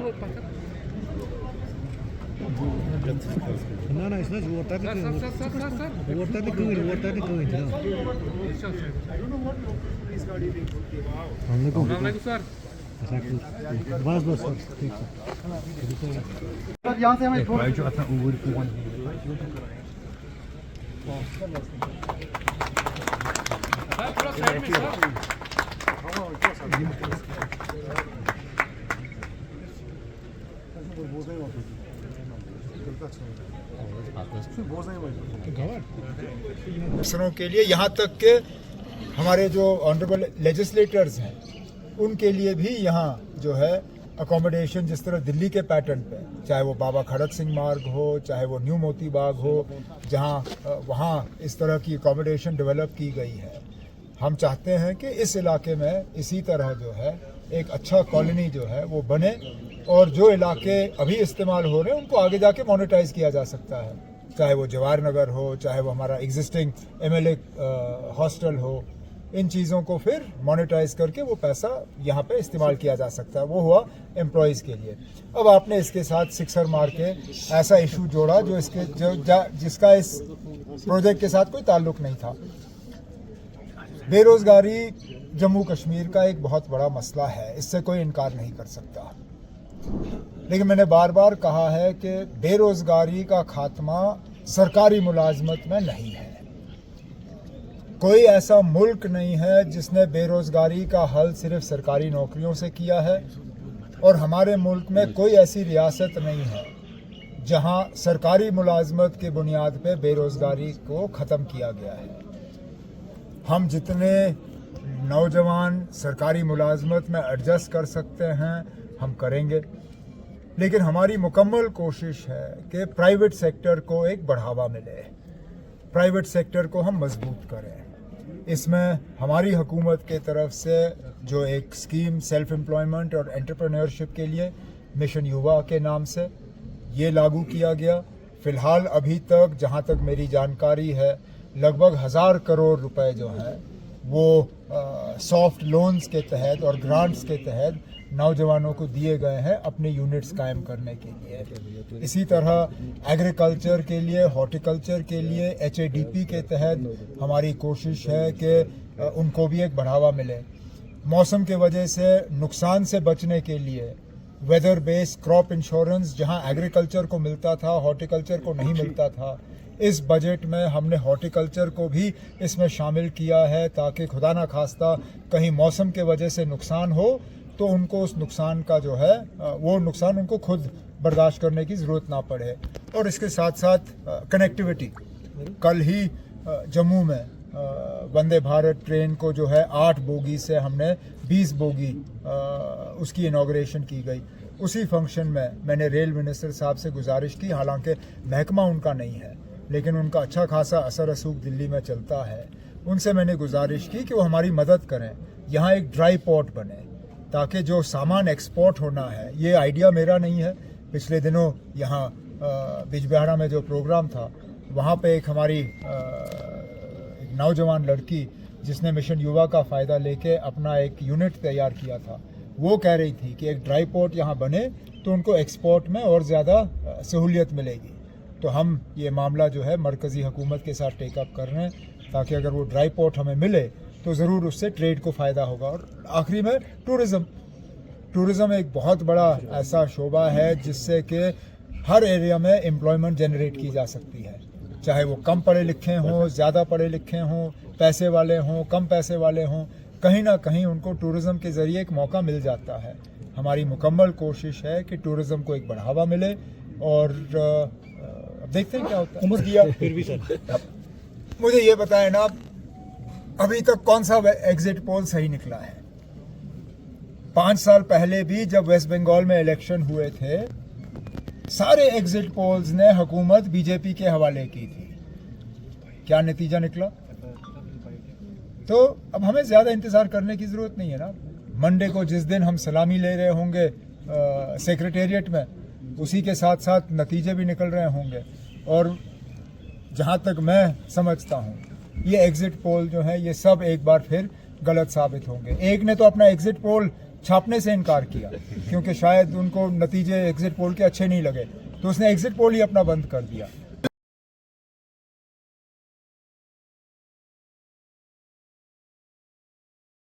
No, it's not water. Water sir यहाँ से हमें अफसरों के लिए, यहाँ तक के हमारे जो ऑनरेबल लेजिस्लेटर्स हैं उनके लिए भी यहाँ जो है अकोमोडेशन जिस तरह दिल्ली के पैटर्न पे, चाहे वो बाबा खड़क सिंह मार्ग हो, चाहे वो न्यू मोती बाग हो, जहाँ वहाँ इस तरह की अकोमोडेशन डेवलप की गई है। हम चाहते हैं कि इस इलाके में इसी तरह जो है एक अच्छा कॉलोनी जो है वो बने, और जो इलाके अभी इस्तेमाल हो रहे हैं उनको आगे जाके मोनेटाइज किया जा सकता है, चाहे वो जवाहर नगर हो, चाहे वो हमारा एग्जिस्टिंग MLA हॉस्टल हो। इन चीज़ों को फिर मोनेटाइज करके वो पैसा यहाँ पे इस्तेमाल किया जा सकता है। वो हुआ एम्प्लॉयज़ के लिए। अब आपने इसके साथ सिक्सर मार के ऐसा इशू जोड़ा जो इसके जिसका इस प्रोजेक्ट के साथ कोई ताल्लुक नहीं था। बेरोजगारी जम्मू कश्मीर का एक बहुत बड़ा मसला है, इससे कोई इनकार नहीं कर सकता। लेकिन मैंने बार बार कहा है कि बेरोजगारी का खात्मा सरकारी मुलाजमत में नहीं है। कोई ऐसा मुल्क नहीं है जिसने बेरोजगारी का हल सिर्फ सरकारी नौकरियों से किया है, और हमारे मुल्क में कोई ऐसी रियासत नहीं है जहां सरकारी मुलाजमत की बुनियाद पे बेरोजगारी को ख़त्म किया गया है। हम जितने नौजवान सरकारी मुलाजमत में एडजस्ट कर सकते हैं हम करेंगे, लेकिन हमारी मुकम्मल कोशिश है कि प्राइवेट सेक्टर को एक बढ़ावा मिले, प्राइवेट सेक्टर को हम मजबूत करें। इसमें हमारी हुकूमत के तरफ से जो एक स्कीम सेल्फ एम्प्लॉयमेंट और एंटरप्रेन्योरशिप के लिए मिशन युवा के नाम से ये लागू किया गया। फ़िलहाल अभी तक जहाँ तक मेरी जानकारी है लगभग 1000 करोड़ रुपए जो है वो सॉफ्ट लोन्स के तहत और ग्रांट्स के तहत नौजवानों को दिए गए हैं अपने यूनिट्स कायम करने के लिए। इसी तरह एग्रीकल्चर के लिए, हॉर्टिकल्चर के लिए HADP के तहत हमारी कोशिश है कि उनको भी एक बढ़ावा मिले। मौसम के वजह से नुकसान से बचने के लिए वेदर बेस्ड क्रॉप इंश्योरेंस जहां एग्रीकल्चर को मिलता था, हॉर्टिकल्चर को नहीं मिलता था, इस बजट में हमने हॉर्टिकल्चर को भी इसमें शामिल किया है ताकि खुदा ना खास्ता कहीं मौसम के वजह से नुकसान हो तो उनको उस नुकसान का जो है वो नुकसान उनको खुद बर्दाश्त करने की ज़रूरत ना पड़े। और इसके साथ साथ कनेक्टिविटी, कल ही जम्मू में वंदे भारत ट्रेन को जो है 8 बोगी से हमने 20 बोगी उसकी इनॉग्रेशन की गई। उसी फंक्शन में मैंने रेल मिनिस्टर साहब से गुजारिश की, हालांकि महकमा उनका नहीं है लेकिन उनका अच्छा खासा असर रसूख दिल्ली में चलता है, उनसे मैंने गुजारिश की कि वो हमारी मदद करें, यहाँ एक ड्राई पोर्ट बने ताकि जो सामान एक्सपोर्ट होना है, ये आइडिया मेरा नहीं है। पिछले दिनों यहाँ बिजबिहाड़ा में जो प्रोग्राम था वहाँ पे एक हमारी एक नौजवान लड़की जिसने मिशन युवा का फ़ायदा लेके अपना एक यूनिट तैयार किया था, वो कह रही थी कि एक ड्राई पोर्ट यहाँ बने तो उनको एक्सपोर्ट में और ज़्यादा सहूलियत मिलेगी। तो हम ये मामला जो है मरकज़ी हुकूमत के साथ टेकअप कर रहे हैं ताकि अगर वो ड्राई पोर्ट हमें मिले तो ज़रूर उससे ट्रेड को फ़ायदा होगा। और आखिरी में टूरिज़म एक बहुत बड़ा ऐसा शोबा है जिससे कि हर एरिया में एम्प्लॉयमेंट जनरेट की जा सकती है, चाहे वो कम पढ़े लिखे हों, ज़्यादा पढ़े लिखे हों, पैसे वाले हों, कम पैसे वाले हों, कहीं ना कहीं उनको टूरिज़म के ज़रिए एक मौका मिल जाता है। हमारी मुकम्मल कोशिश है कि टूरिज़म को एक बढ़ावा मिले और अब देखते हैं क्या होता है। उम्र दिया फिर भी सर मुझे ये बताएं ना, अभी तक कौन सा एग्जिट पोल सही निकला है? 5 साल पहले भी जब वेस्ट बंगाल में इलेक्शन हुए थे, सारे एग्जिट पोल्स ने हुकूमत बीजेपी के हवाले की थी। क्या नतीजा निकला? तो अब हमें ज़्यादा इंतज़ार करने की ज़रूरत नहीं है ना। मंडे को जिस दिन हम सलामी ले रहे होंगे सेक्रेटेरिएट में, उसी के साथ साथ नतीजे भी निकल रहे होंगे। और जहाँ तक मैं समझता हूँ ये एग्जिट पोल जो है ये सब एक बार फिर गलत साबित होंगे। एक ने तो अपना एग्जिट पोल छापने से इनकार किया क्योंकि शायद उनको नतीजे एग्जिट पोल के अच्छे नहीं लगे, तो उसने एग्जिट पोल ही अपना बंद कर दिया।